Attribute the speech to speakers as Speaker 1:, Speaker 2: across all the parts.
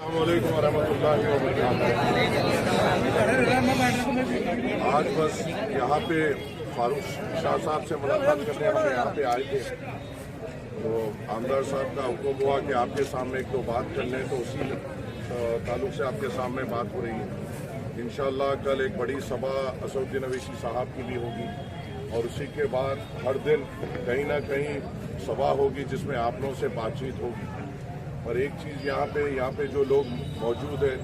Speaker 1: अस्सलामुअलैकुम वरहमतुल्लाहि वबरकातुहू। आज बस यहाँ पे फारूक शाह साहब से मुलाकात करने हम यहाँ पे आए थे, तो आमदार साहब का हुक्म हुआ कि आपके सामने एक दो बात कर लें, तो उसी ताल्लुक से आपके सामने बात हो रही है। इंशाअल्लाह कल एक बड़ी सभा असदुद्दीन अवैसी साहब की भी होगी, और उसी के बाद हर दिन कहीं ना कहीं सभा होगी जिसमें आप लोगों से बातचीत होगी। और एक चीज़ यहाँ पे जो लोग मौजूद हैं,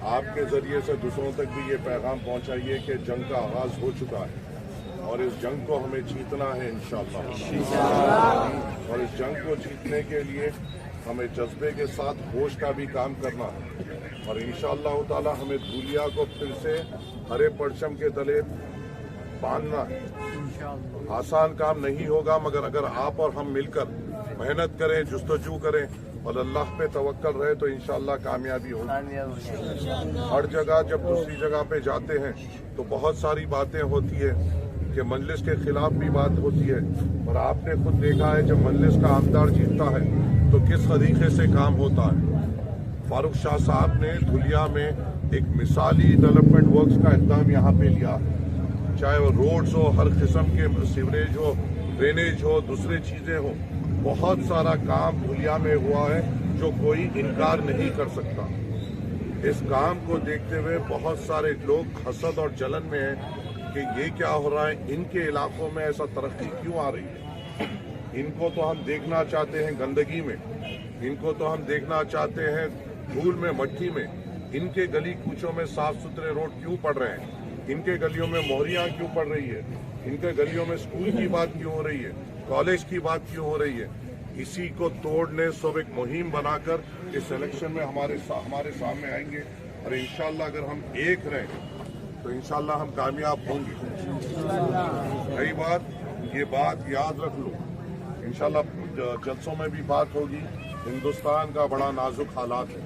Speaker 1: आपके ज़रिए से दूसरों तक भी ये पैगाम पहुँचाइए कि जंग का आगाज़ हो चुका है और इस जंग को हमें जीतना है इंशाअल्लाह। और इस जंग को जीतने के लिए हमें जज्बे के साथ होश का भी काम करना है, और इंशाअल्लाह ताला हमें धूलिया को फिर से हरे परचम के तले बांधना है। आसान काम नहीं होगा, मगर अगर आप और हम मिलकर मेहनत करें, जुस्तजू करें और अल्लाह पे तवक्कल रहे तो इंशाअल्लाह कामयाबी होगी। हर जगह जब दूसरी जगह पे जाते हैं तो बहुत सारी बातें होती है कि मजलिस के खिलाफ भी बात होती है, और आपने खुद देखा है जब मजलिस का आमदार जीतता है तो किस तरीके से काम होता है। फारूक शाह साहब ने धुलिया में एक मिसाली डेवलपमेंट वर्क्स का इक़दाम यहाँ पे लिया, चाहे वो रोड्स हो, हर किस्म के सीवरेज हो, ड्रेनेज हो, दूसरी चीज़ें हो, बहुत सारा काम धुलिया में हुआ है जो कोई इनकार नहीं कर सकता। इस काम को देखते हुए बहुत सारे लोग हसद और जलन में हैं कि ये क्या हो रहा है, इनके इलाकों में ऐसा तरक्की क्यों आ रही है। इनको तो हम देखना चाहते हैं गंदगी में, इनको तो हम देखना चाहते हैं धूल में, मट्टी में। इनके गली कूचों में साफ सुथरे रोड क्यों पड़ रहे हैं, इनके गलियों में मोहरियाँ क्यों पड़ रही है, इनके गलियों में स्कूल की बात क्यों हो रही है, कॉलेज की बात क्यों हो रही है। इसी को तोड़ने सब एक मुहिम बनाकर इस इलेक्शन में हमारे सामने आएंगे, और इंशाअल्लाह अगर हम एक रहें तो इंशाअल्लाह हम कामयाब होंगे। कई बात ये बात याद रख लो, इंशाअल्लाह जलसों में भी बात होगी। हिंदुस्तान का बड़ा नाजुक हालात है,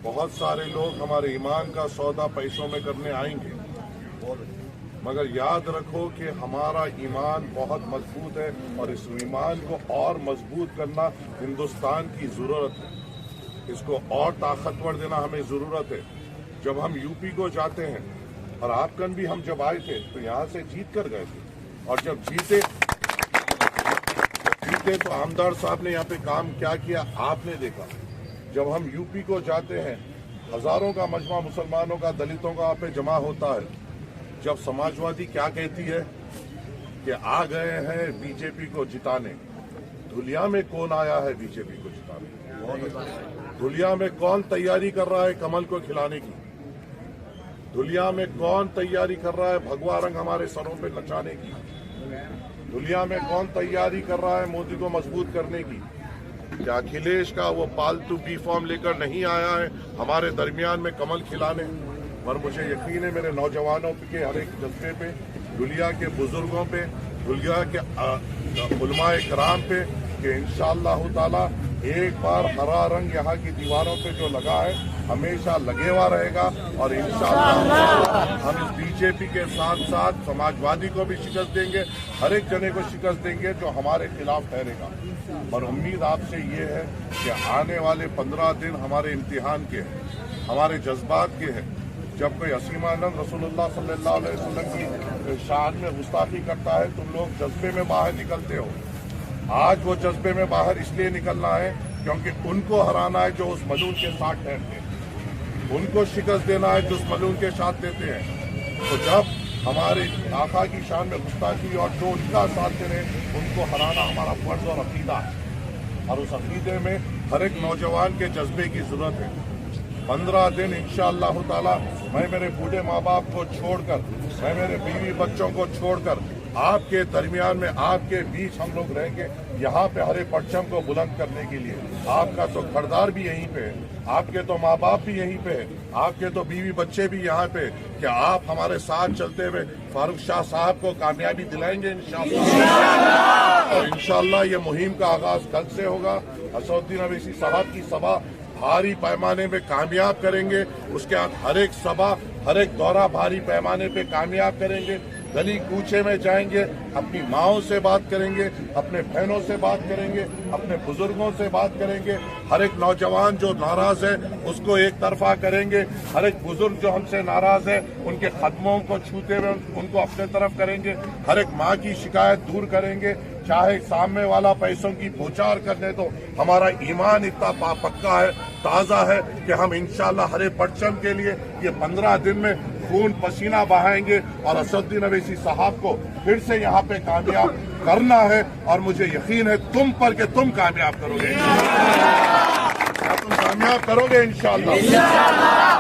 Speaker 1: बहुत सारे लोग हमारे ईमान का सौदा पैसों में करने आएंगे, मगर याद रखो कि हमारा ईमान बहुत मजबूत है, और इस ईमान को और मजबूत करना हिंदुस्तान की ज़रूरत है। इसको और ताकतवर देना हमें ज़रूरत है। जब हम यूपी को जाते हैं, और आपकन भी हम जब आए थे तो यहाँ से जीत कर गए थे, और जब जीते तो आमदार साहब ने यहाँ पे काम क्या किया आपने देखा। जब हम यूपी को जाते हैं, हज़ारों का मजमा मुसलमानों का, दलितों का यहाँ पे जमा होता है। जब समाजवादी क्या कहती है कि आ गए हैं बीजेपी को जिताने, धुलिया में कौन आया है बीजेपी को जिताने? धुलिया में कौन तैयारी कर रहा है कमल को खिलाने की? धुलिया में कौन तैयारी कर रहा है भगवा रंग हमारे सरों पे नचाने की? धुलिया में कौन तैयारी कर रहा है मोदी को मजबूत करने की? क्या अखिलेश का वो पालतू बी फॉर्म लेकर नहीं आया है हमारे दरमियान में कमल खिलाने? और मुझे यकीन है मेरे नौजवानों के हर एक जज्बे पे, दुनिया के बुजुर्गों पे, दुनिया के उलमाए कराम पे, कि इंशाअल्लाह ताला एक बार हरा रंग यहाँ की दीवारों पे जो लगा है हमेशा लगे हुआ रहेगा, और इंशाअल्लाह हम इस बीजेपी के साथ साथ समाजवादी को भी शिकस्त देंगे, हर एक जने को शिकस्त देंगे जो हमारे खिलाफ ठहरेगा। और उम्मीद आपसे ये है कि आने वाले 15 दिन हमारे इम्तिहान के हैं, हमारे जज्बात के हैं। जब कोई असीमानंद रसूलुल्लाह सल्लल्लाहु अलैहि वसल्लम की शान में गुस्ताखी करता है, तुम लोग जज्बे में बाहर निकलते हो। आज वो जज्बे में बाहर इसलिए निकलना है क्योंकि उनको हराना है जो उस मलून के साथ ठहरते हैं, उनको शिकस्त देना है जो उस मलून के साथ देते हैं। तो जब हमारे आका की शान में गुस्ताखी और जो उनका साथ दे रहे उनको हराना हमारा फर्ज और अकीदा है, और उस अकीदे में हर एक नौजवान के जज्बे की जरूरत है। 15 दिन इंशाअल्लाह ताला मैं मेरे बूढ़े माँ बाप को छोड़कर, मैं मेरे बीवी बच्चों को छोड़कर आपके दरमियान में, आपके बीच हम लोग रहेंगे, यहाँ पे हरे परचम को बुलंद करने के लिए। आपका तो घरदार भी यहीं पे है, आपके तो माँ बाप भी यहीं पे है, आपके तो बीवी बच्चे भी यहाँ पे, कि आप हमारे साथ चलते हुए फारूक शाह साहब को कामयाबी दिलाएंगे इंशाअल्लाह। और इंशाअल्लाह ये मुहिम का आगाज कल से होगा। असदुद्दीन अवैसी साहब की सभा भारी पैमाने पे कामयाब करेंगे, उसके बाद हर एक सभा, हर एक दौरा भारी पैमाने पे कामयाब करेंगे। गली कूचे में जाएंगे, अपनी माओं से बात करेंगे, अपने बहनों से बात करेंगे, अपने बुजुर्गों से बात करेंगे। हर एक नौजवान जो नाराज है उसको एक तरफा करेंगे, हर एक बुजुर्ग जो हमसे नाराज है उनके कदमों को छूते हुए उनको अपने तरफ करेंगे, हर एक माँ की शिकायत दूर करेंगे। चाहे सामने वाला पैसों की बौछार करने तो हमारा ईमान इतना पक्का है, ताज़ा है कि हम इंशाल्लाह हरे परचम के लिए ये 15 दिन में खून पसीना बहाएंगे और असदुद्दीन अवैसी साहब को फिर से यहाँ पे कामयाब करना है। और मुझे यकीन है तुम पर कि तुम कामयाब करोगे, तुम कामयाब करोगे इंशाल्लाह।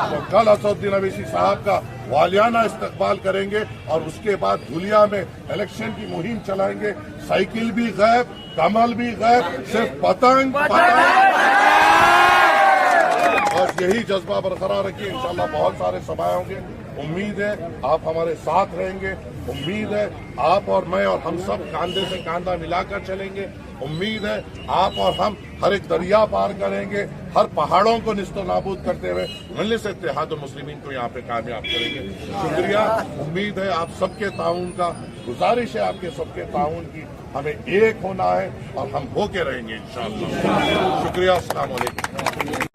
Speaker 1: तो कल असदुद्दीन अवैसी साहब का वालियाना इस्तकबाल करेंगे और उसके बाद धुलिया में इलेक्शन की मुहिम चलाएंगे। साइकिल भी गायब, कमल भी गायब, सिर्फ पतंग बस यही जज्बा बरकरार रखिए। इंशाल्लाह बहुत सारे सभाएं होंगे। उम्मीद है आप हमारे साथ रहेंगे, उम्मीद है आप और मैं और हम सब कांधे से कांधा मिलाकर चलेंगे, उम्मीद है आप और हम हर एक दरिया पार करेंगे, हर पहाड़ों को निस्तो नाबूद करते हुए मजलिस इत्तेहाद मुस्लिमीन को यहाँ पे कामयाब करेंगे। शुक्रिया, उम्मीद है आप सबके ताउन का, गुजारिश है आपके सबके ताउन की, हमें एक होना है और हम होके रहेंगे इंशाअल्लाह। शुक्रिया, अस्सलाम वालेकुम।